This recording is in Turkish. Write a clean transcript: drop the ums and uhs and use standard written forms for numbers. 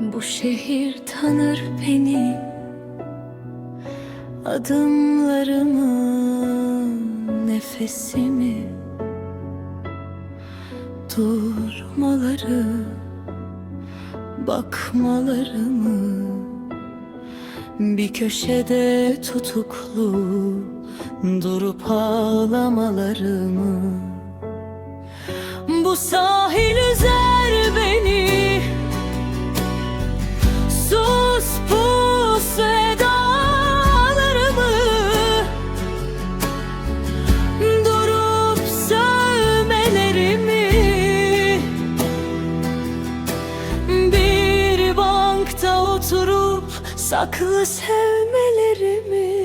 Bu şehir tanır beni, adımlarımı, nefesimi, durmaları, bakmalarımı, bir köşede tutuklu durup ağlamalarımı. Bu sahil üzer beni, sus pus edalarımı, durup sövmelerimi, bir bankta oturup saklı sevmelerimi.